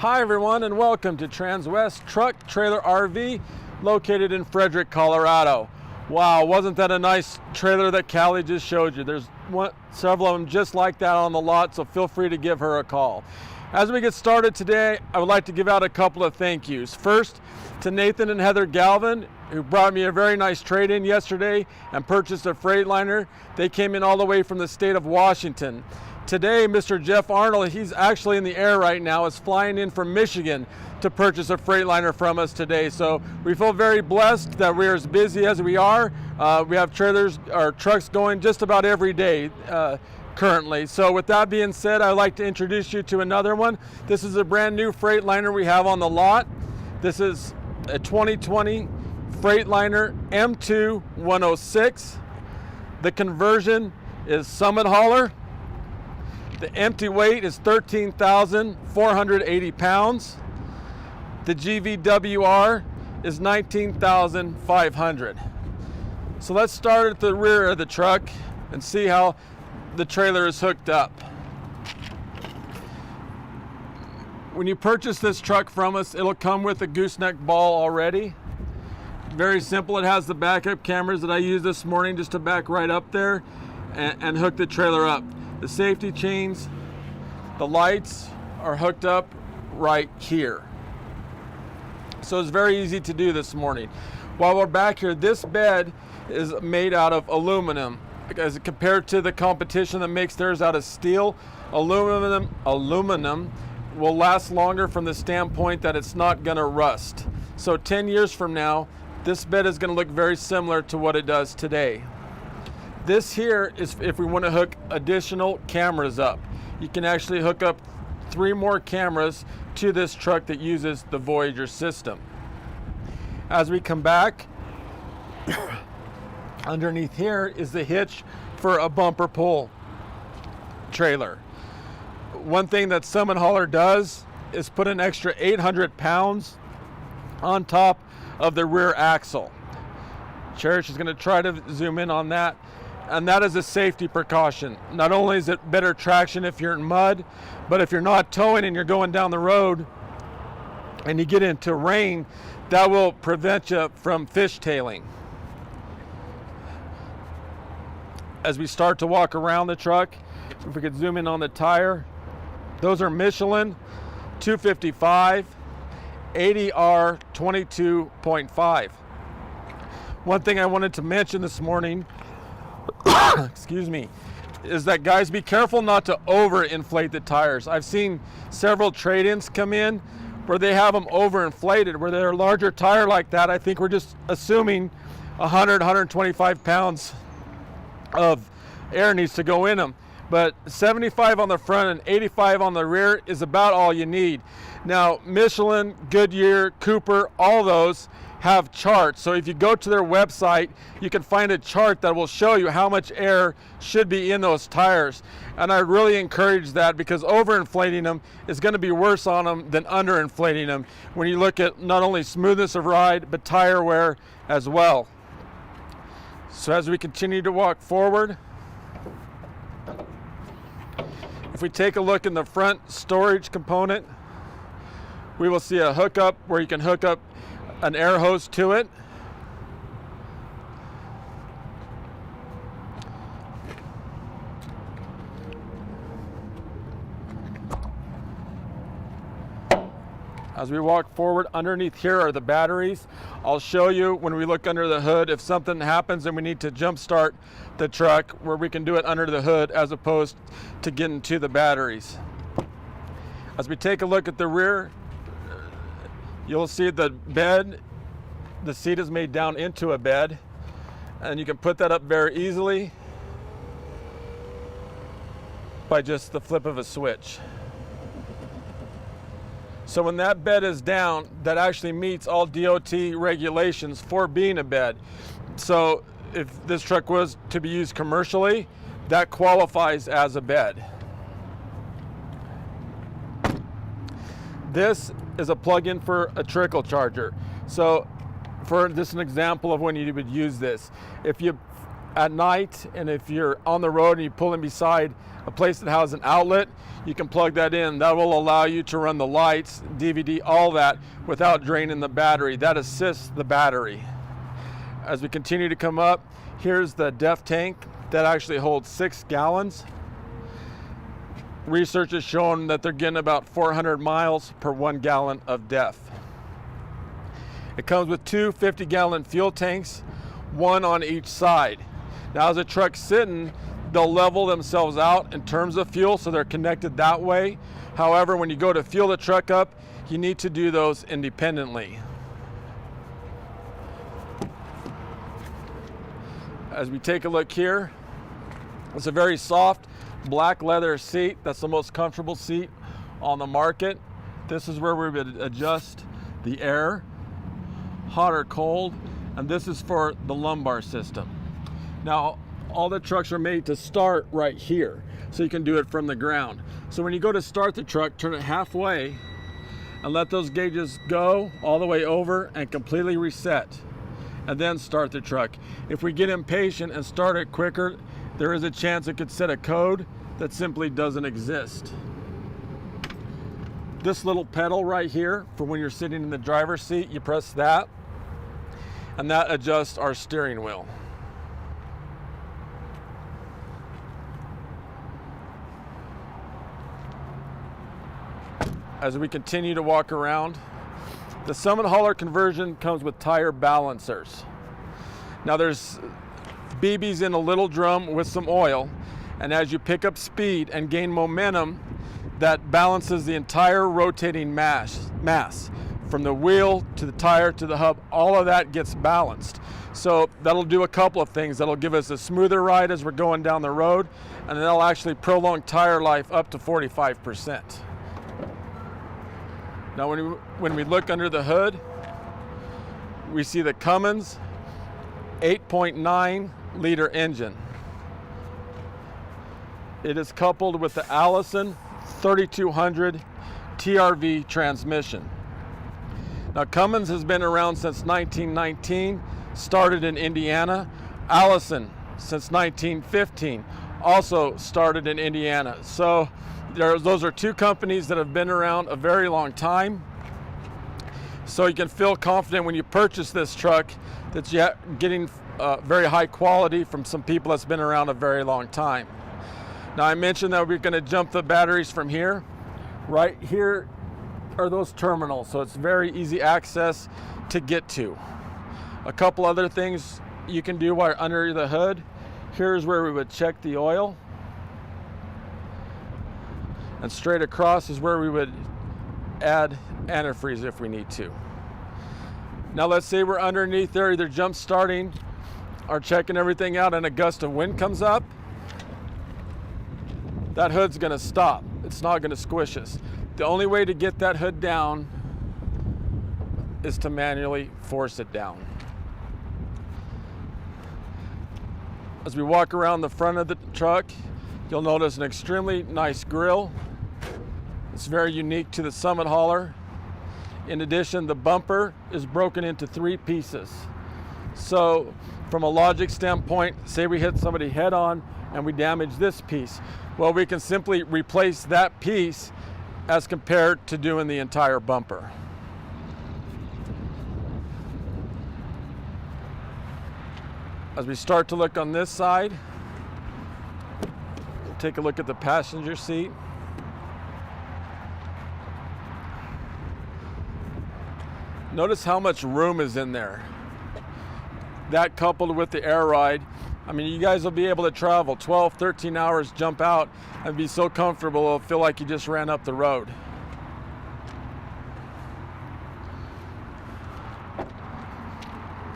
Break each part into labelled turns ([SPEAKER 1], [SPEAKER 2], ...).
[SPEAKER 1] Hi everyone, and welcome to Transwest Truck Trailer RV located in Frederick, Colorado. Wow, wasn't that a nice trailer that Callie just showed you? There's several of them just like that on the lot, so feel free to give her a call. As we get started today, I would like to give out a couple of thank yous. First, to Nathan and Heather Galvin, who brought me a very nice trade-in yesterday and purchased a Freightliner. They came in all the way from the state of Washington. Today, Mr. Jeff Arnold, he's actually in the air right now, is flying in from Michigan to purchase a Freightliner from us today. So we feel very blessed that we're as busy as we are. We have trailers or trucks going just about every day currently. So with that being said, I'd like to introduce you to another one. This is a brand new Freightliner we have on the lot. This is a 2020 Freightliner M2 106. The conversion is Summit Hauler. The empty weight is 13,480 pounds. The GVWR is 19,500. So let's start at the rear of the truck and see how the trailer is hooked up. When you purchase this truck from us, it'll come with a gooseneck ball already. Very simple. It has the backup cameras that I used this morning just to back right up there and hook the trailer up. The safety chains, the lights are hooked up right here. So it's very easy to do this morning. While we're back here, this bed is made out of aluminum as compared to the competition that makes theirs out of steel. Aluminum will last longer from the standpoint that it's not gonna rust. So 10 years from now, this bed is gonna look very similar to what it does today. This here is if we want to hook additional cameras up. You can actually hook up 3 more cameras to this truck that uses the Voyager system. As we come back, underneath here is the hitch for a bumper pull trailer. One thing that Summit Hauler does is put an extra 800 pounds on top of the rear axle. Cherish is going to try to zoom in on that. And that is a safety precaution. Not only is it better traction if you're in mud, but if you're not towing and you're going down the road and you get into rain, that will prevent you from fishtailing. As we start to walk around the truck, if we could zoom in on the tire, those are Michelin 255 80R 22.5. One thing I wanted to mention this morning, excuse me, is that guys, be careful not to overinflate the tires. I've seen several trade-ins come in where they have them overinflated, where they're a larger tire like that. I think we're just assuming 100, 125 pounds of air needs to go in them. But 75 on the front and 85 on the rear is about all you need. Now, Michelin, Goodyear, Cooper, all those have charts. So if you go to their website, you can find a chart that will show you how much air should be in those tires. And I really encourage that, because overinflating them is going to be worse on them than underinflating them when you look at not only smoothness of ride, but tire wear as well. So as we continue to walk forward, if we take a look in the front storage component, we will see a hookup where you can hook up an air hose to it. As we walk forward, underneath here are the batteries. I'll show you when we look under the hood if something happens and we need to jump start the truck, where we can do it under the hood as opposed to getting to the batteries. As we take a look at the rear, you'll see the bed, the seat is made down into a bed, and you can put that up very easily by just the flip of a switch. So when that bed is down, that actually meets all DOT regulations for being a bed. So if this truck was to be used commercially, that qualifies as a bed. This is a plug-in for a trickle charger. So for this is an example of when you would use this. If you at night, and if you're on the road and you pull in beside a place that has an outlet, you can plug that in. That will allow you to run the lights, DVD, all that without draining the battery. That assists the battery. As we continue to come up, here's the DEF tank that actually holds 6 gallons. Research has shown that they're getting about 400 miles per 1 gallon of DEF. It comes with 2 50-gallon fuel tanks, one on each side. Now as a truck's sitting, they'll level themselves out in terms of fuel, so they're connected that way. However, when you go to fuel the truck up, you need to do those independently. As we take a look here, it's a very soft black leather seat. That's the most comfortable seat on the market. This is where we would adjust the air, hot or cold, and this is for the lumbar system. Now, all the trucks are made to start right here, so you can do it from the ground. So when you go to start the truck, turn it halfway and let those gauges go all the way over and completely reset, and then start the truck. If we get impatient and start it quicker, there is a chance it could set a code that simply doesn't exist. This little pedal right here, for when you're sitting in the driver's seat, you press that, and that adjusts our steering wheel. As we continue to walk around, the Summit Hauler conversion comes with tire balancers. Now there's BBs in a little drum with some oil, and as you pick up speed and gain momentum, that balances the entire rotating mass. From the wheel to the tire to the hub, all of that gets balanced. So that'll do a couple of things. That'll give us a smoother ride as we're going down the road, and that'll actually prolong tire life up to 45%. Now when we look under the hood, we see the Cummins 8.9 liter engine. It is coupled with the Allison 3200 TRV transmission. Now Cummins has been around since 1919, started in Indiana. Allison since 1915, also started in Indiana. So those are 2 companies that have been around a very long time. So you can feel confident when you purchase this truck that you're getting very high quality from some people that's been around a very long time. Now I mentioned that we're going to jump the batteries from here. Right here are those terminals, so it's very easy access to get to. A couple other things you can do while you're under the hood. Here's where we would check the oil, and straight across is where we would add antifreeze if we need to. Now let's say we're underneath there, either jump starting or checking everything out, and a gust of wind comes up. That hood's gonna stop. It's not gonna squish us. The only way to get that hood down is to manually force it down. As we walk around the front of the truck, you'll notice an extremely nice grille. It's very unique to the Summit Hauler. In addition, the bumper is broken into 3 pieces. So from a logic standpoint, say we hit somebody head on and we damage this piece. Well, we can simply replace that piece as compared to doing the entire bumper. As we start to look on this side, we'll take a look at the passenger seat. Notice how much room is in there. That coupled with the air ride, I mean, you guys will be able to travel 12, 13 hours, jump out, and be so comfortable it'll feel like you just ran up the road.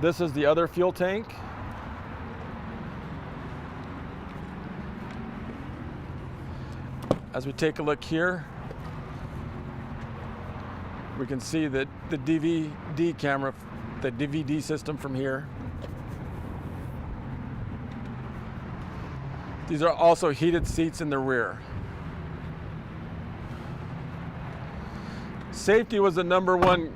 [SPEAKER 1] This is the other fuel tank. As we take a look here, we can see that the DVD camera, the DVD system from here. These are also heated seats in the rear. Safety was the #1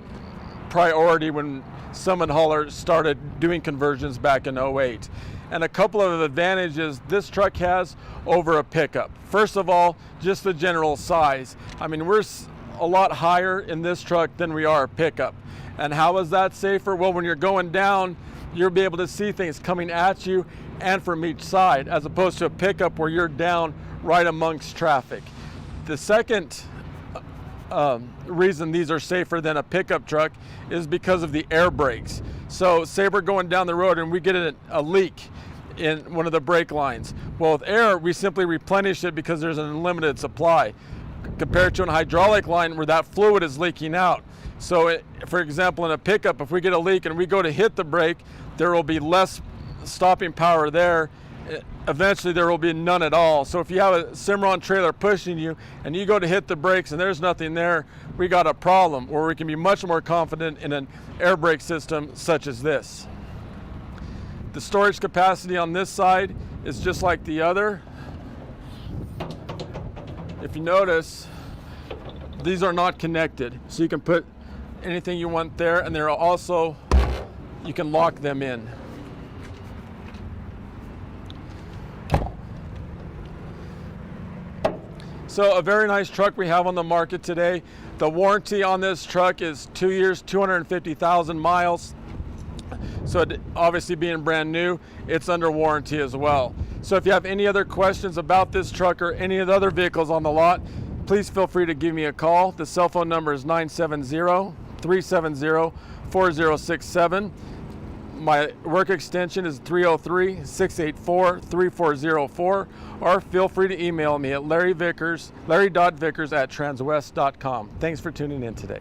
[SPEAKER 1] priority when Summit Hauler started doing conversions back in 2008. and a couple of advantages this truck has over a pickup. First of all, just the general size. I mean, we're a lot higher in this truck than we are a pickup. And how is that safer? Well, when you're going down, you'll be able to see things coming at you and from each side, as opposed to a pickup where you're down right amongst traffic. The second reason these are safer than a pickup truck is because of the air brakes. So say we're going down the road and we get a leak in one of the brake lines. Well, with air, we simply replenish it because there's an unlimited supply, compared to a hydraulic line where that fluid is leaking out. So for example, in a pickup, if we get a leak and we go to hit the brake, there will be less stopping power there. Eventually there will be none at all. So if you have a Cimarron trailer pushing you and you go to hit the brakes and there's nothing there, we got a problem, where we can be much more confident in an air brake system such as this. The storage capacity on this side is just like the other. If you notice, these are not connected, so you can put anything you want there, and they're also, you can lock them in. So a very nice truck we have on the market today. The warranty on this truck is 2 years, 250,000 miles. So it, obviously being brand new, it's under warranty as well. So if you have any other questions about this truck or any of the other vehicles on the lot, please feel free to give me a call. The cell phone number is 970-370-4067. My work extension is 303-684-3404, or feel free to email me at larry.vickers@transwest.com. Thanks for tuning in today.